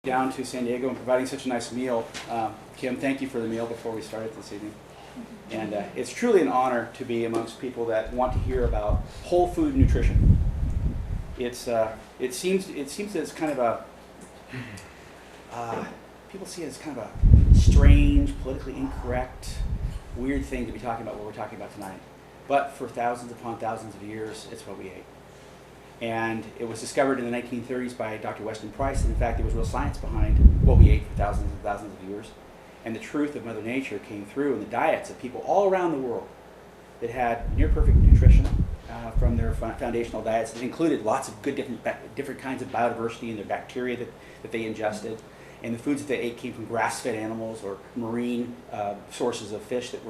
Down to San Diego and providing such a nice meal. Kim, thank you for the meal before we started this evening. And it's truly an honor to be amongst people that want to hear about whole food nutrition. It seems that it's kind of a people see it as kind of a strange, politically incorrect, weird thing to be talking about what we're talking about tonight. But for thousands upon thousands of years, it's what we ate. And it was discovered in the 1930s by Dr. Weston Price, and in fact there was real science behind what we ate for thousands and thousands of years. And the truth of Mother Nature came through in the diets of people all around the world that had near perfect nutrition from their foundational diets that included lots of good different kinds of biodiversity in their bacteria that they ingested. And the foods that they ate came from grass-fed animals or marine sources of fish that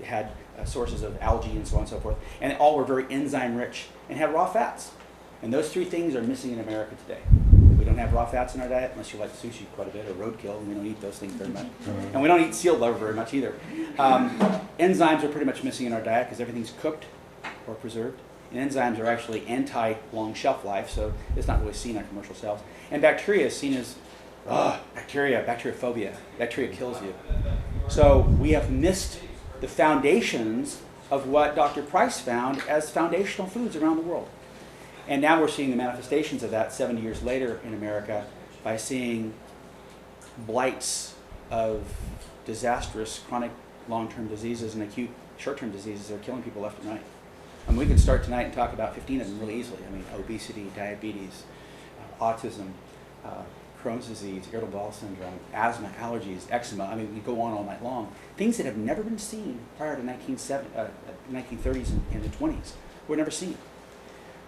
had sources of algae and so on and so forth. And all were very enzyme-rich and had raw fats. And those three things are missing in America today. We don't have raw fats in our diet, unless you like sushi quite a bit, or roadkill, and we don't eat those things very much. And we don't eat seal blubber very much either. Enzymes are pretty much missing in our diet because everything's cooked or preserved. And enzymes are actually anti-long shelf life, so it's not really seen on commercial shelves. And bacteria is seen as, bacteriophobia. Bacteria kills you. So we have missed the foundations of what Dr. Price found as foundational foods around the world. And now we're seeing the manifestations of that 70 years later in America by seeing blights of disastrous chronic long-term diseases and acute short-term diseases that are killing people left and right. I mean, we can start tonight and talk about 15 of them really easily. I mean, obesity, diabetes, autism, Crohn's disease, irritable bowel syndrome, asthma, allergies, eczema. I mean, we go on all night long. Things that have never been seen prior to 1930s and the 20s were never seen.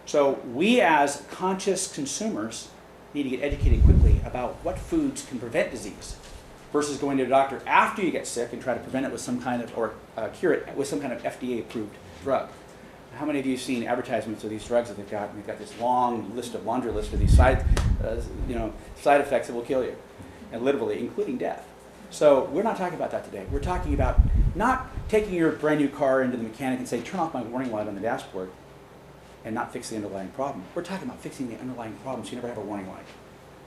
So we as conscious consumers need to get educated quickly about what foods can prevent disease versus going to a doctor after you get sick and try to prevent it with some kind of, or cure it with some kind of FDA-approved drug. How many of you have seen advertisements of these drugs that they've got? And they've got this long laundry list of these side effects that will kill you, and literally, including death. So we're not talking about that today. We're talking about not taking your brand new car into the mechanic and say, turn off my warning light on the dashboard, and not fix the underlying problem. We're talking about fixing the underlying problem so you never have a warning light.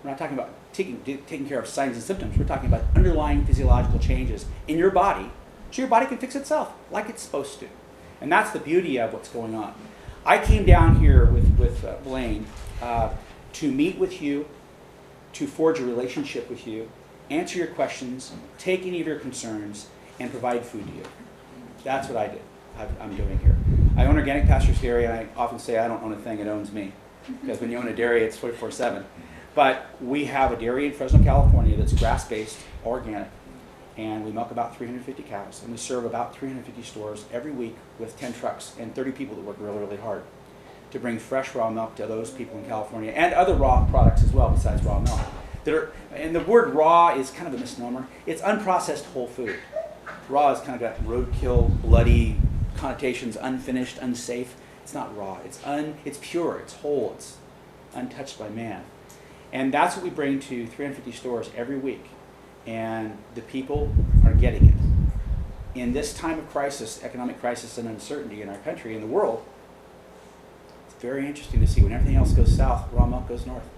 We're not talking about taking care of signs and symptoms. We're talking about underlying physiological changes in your body so your body can fix itself like it's supposed to. And that's the beauty of what's going on. I came down here with Blaine to meet with you, to forge a relationship with you, answer your questions, take any of your concerns, and provide food to you. That's what I did. I'm doing here. I own Organic Pastures Dairy, and I often say I don't own a thing, it owns me. Because when you own a dairy, it's 24/7. But we have a dairy in Fresno, California that's grass-based, organic, and we milk about 350 cows, and we serve about 350 stores every week with 10 trucks and 30 people that work really, really hard to bring fresh raw milk to those people in California, and other raw products as well besides raw milk. And the word raw is kind of a misnomer. It's unprocessed whole food. Raw is kind of got roadkill, bloody connotations, unfinished, unsafe. It's not raw. It's pure. It's whole. It's untouched by man. And that's what we bring to 350 stores every week. And the people are getting it. In this time of crisis, economic crisis and uncertainty in our country and the world, it's very interesting to see when everything else goes south, raw milk goes north.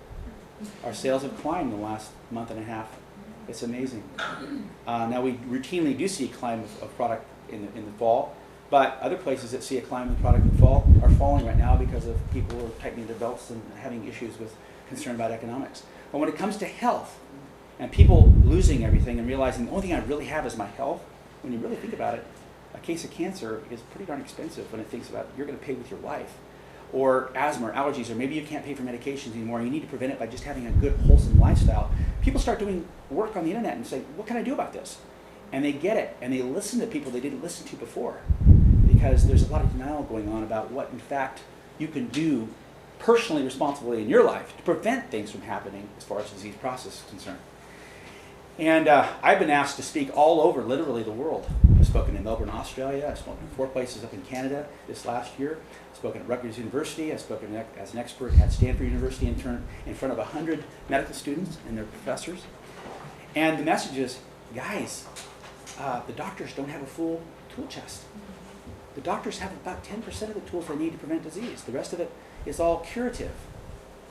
Our sales have climbed in the last month and a half. It's amazing. Now we routinely do see a climb of product in the fall, but other places that see a climb in the product in the fall are falling right now because of people who are tightening their belts and having issues with concern about economics. But when it comes to health, and people losing everything and realizing the only thing I really have is my health, when you really think about it, a case of cancer is pretty darn expensive when it thinks about you're going to pay with your life. Or asthma or allergies, or maybe you can't pay for medications anymore, you need to prevent it by just having a good, wholesome lifestyle. People start doing work on the internet and say, what can I do about this? And they get it, and they listen to people they didn't listen to before. Because there's a lot of denial going on about what, in fact, you can do personally, responsibly in your life to prevent things from happening as far as the disease process is concerned. And I've been asked to speak all over, literally, the world. I've spoken in Melbourne, Australia. I've spoken in 4 places up in Canada this last year. I've spoken at Rutgers University. I've spoken as an expert at Stanford University in front of 100 medical students and their professors. And the message is, guys, the doctors don't have a full tool chest. The doctors have about 10% of the tools they need to prevent disease. The rest of it is all curative,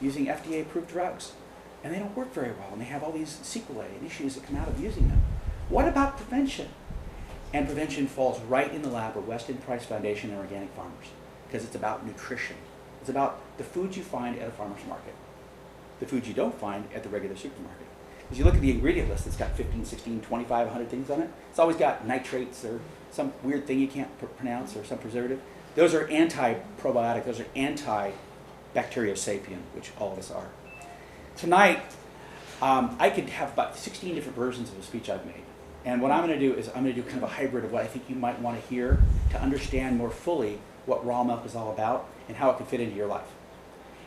using FDA-approved drugs. and they don't work very well, and they have all these sequelae and issues that come out of using them. What about prevention? And prevention falls right in the lap of Weston Price Foundation and Organic Farmers, because it's about nutrition. It's about the foods you find at a farmer's market, the foods you don't find at the regular supermarket. As you look at the ingredient list, it's got 15, 16, 25, 100 things on it. It's always got nitrates or some weird thing you can't pronounce or some preservative. Those are anti-probiotic. Those are anti-bacteriosapien, which all of us are. Tonight, I could have about 16 different versions of a speech I've made. And what I'm going to do is I'm going to do kind of a hybrid of what I think you might want to hear to understand more fully what raw milk is all about and how it can fit into your life.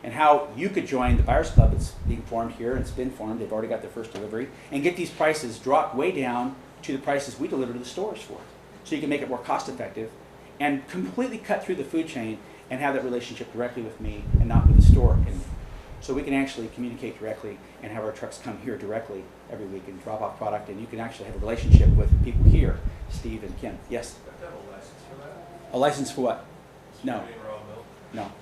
And how you could join the Buyers Club that's being formed here, and it's been formed, they've already got their first delivery, and get these prices dropped way down to the prices we deliver to the stores for. So you can make it more cost effective and completely cut through the food chain and have that relationship directly with me and not with the store. And so we can actually communicate directly and have our trucks come here directly every week and drop off product, and you can actually have a relationship with people here, Steve and Kim. Yes? Do you have a license for that? A license for what? No. Distributing raw milk? No.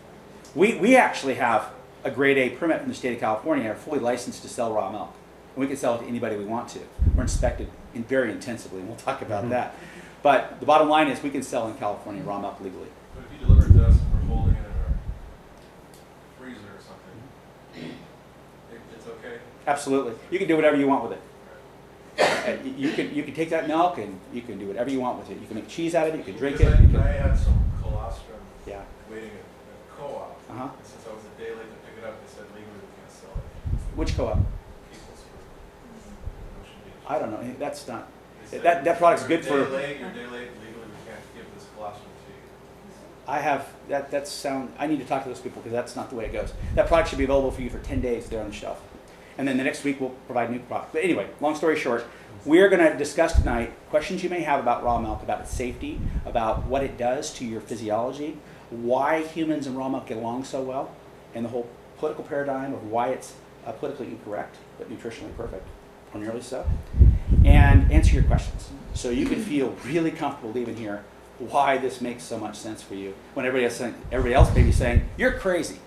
We actually have a grade A permit from the state of California, are fully licensed to sell raw milk. And we can sell it to anybody we want to. We're inspected very intensively, and we'll talk about that. But the bottom line is we can sell in California raw milk legally. But if you deliver it to us and we're holding it in our freezer or something, it's okay? Absolutely. You can do whatever you want with it. You can take that milk and you can do whatever you want with it. You can make cheese out of it, you can drink it. I had some colostrum waiting at a co-op. And since I was a day late to pick it up, they said legally we can't sell it. Which co-op? People's Fruit. Ocean Beach. I don't know. That's not. That product's good for. You're day late, legally we can't give this colostrum to you. I have I need to talk to those people because that's not the way it goes. That product should be available for you for 10 days there on the shelf. And then the next week we'll provide new product. But anyway, long story short, we're going to discuss tonight questions you may have about raw milk, about its safety, about what it does to your physiology, why humans and raw milk get along so well, and the whole political paradigm of why it's politically incorrect but nutritionally perfect, or nearly so, and answer your questions. So you can feel really comfortable leaving here why this makes so much sense for you when everybody else may be saying, you're crazy.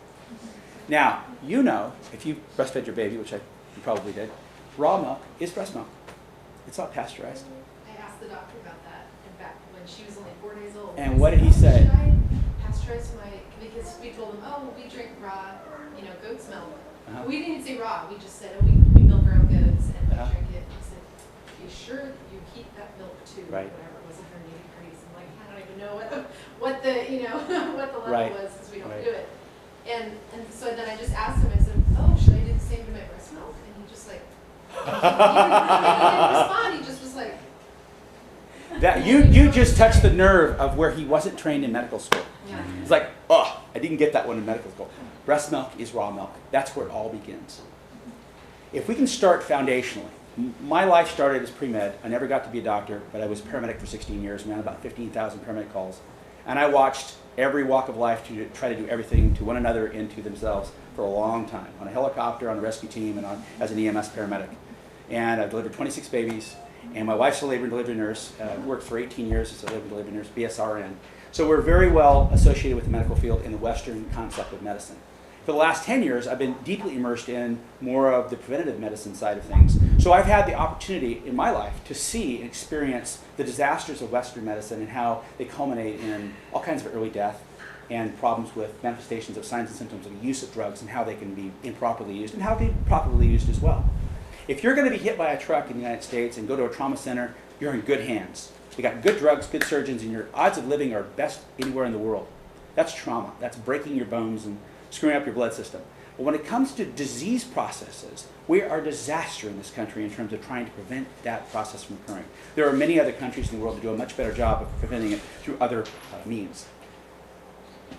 Now, you know, if you breastfed your baby, which you probably did, raw milk is breast milk. It's not pasteurized. I asked the doctor about that, in fact, when she was only 4 days old. And what did he say? Should I pasteurize because we told him, oh, we drink raw, goat's milk. We didn't even say raw, we just said, oh, we milk our own goats and we drink it. And he said, are you sure you heat that milk to whatever it was, 180 degrees? I'm like, I don't even know what the level was because we don't do it. And so then I just asked him, I said, oh, should I do the same to my breast milk? And he just like, he didn't respond, he just was like. That you just touched the nerve of where he wasn't trained in medical school. Yeah. It's like, oh, I didn't get that one in medical school. Breast milk is raw milk. That's where it all begins. If we can start foundationally, my life started as pre-med. I never got to be a doctor, but I was a paramedic for 16 years, ran about 15,000 paramedic calls. And I watched every walk of life to try to do everything to one another and to themselves for a long time, on a helicopter, on a rescue team, and as an EMS paramedic. And I've delivered 26 babies, and my wife's a labor and delivery nurse, worked for 18 years as a labor and delivery nurse, BSRN. So we're very well associated with the medical field in the Western concept of medicine. For the last 10 years, I've been deeply immersed in more of the preventative medicine side of things. So I've had the opportunity in my life to see and experience the disasters of Western medicine and how they culminate in all kinds of early death and problems with manifestations of signs and symptoms of the use of drugs and how they can be improperly used and how they can be properly used as well. If you're going to be hit by a truck in the United States and go to a trauma center, you're in good hands. You got good drugs, good surgeons, and your odds of living are best anywhere in the world. That's trauma. That's breaking your bones and screwing up your blood system. But when it comes to disease processes, we are a disaster in this country in terms of trying to prevent that process from occurring. There are many other countries in the world that do a much better job of preventing it through other means.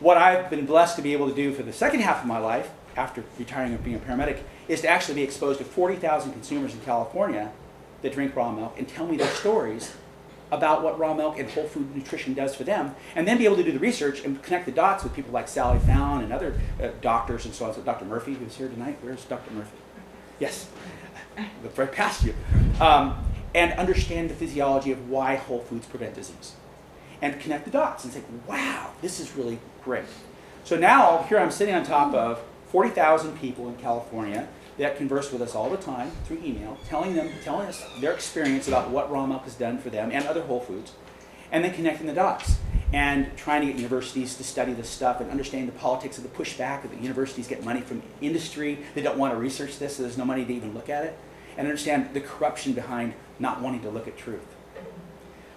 What I've been blessed to be able to do for the second half of my life, after retiring and being a paramedic, is to actually be exposed to 40,000 consumers in California that drink raw milk and tell me their stories about what raw milk and whole food nutrition does for them, and then be able to do the research and connect the dots with people like Sally Fallon and other doctors and so on. So Dr. Murphy, who's here tonight, where's Dr. Murphy? Yes, look right past you. And understand the physiology of why whole foods prevent disease. And connect the dots and say, wow, this is really great. So now, here I'm sitting on top of 40,000 people in California that converse with us all the time through email, telling us their experience about what raw milk has done for them and other whole foods, and then connecting the dots and trying to get universities to study this stuff and understand the politics of the pushback, that universities get money from industry. They don't want to research this, so there's no money to even look at it, and understand the corruption behind not wanting to look at truth.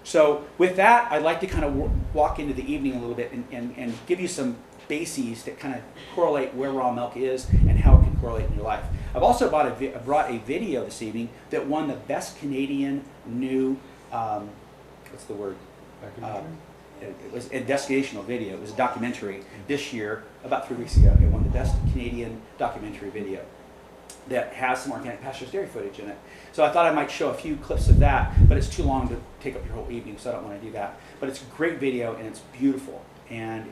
So with that, I'd like to kind of walk into the evening a little bit and give you some bases that kind of correlate where raw milk is and how it can correlate in your life. I've also brought a video this evening that won the best Canadian new, what's the word? It was an investigational video. It was a documentary this year, about 3 weeks ago. It won the best Canadian documentary video that has some organic pastures dairy footage in it. So I thought I might show a few clips of that, but it's too long to take up your whole evening, so I don't want to do that. But it's a great video and it's beautiful. And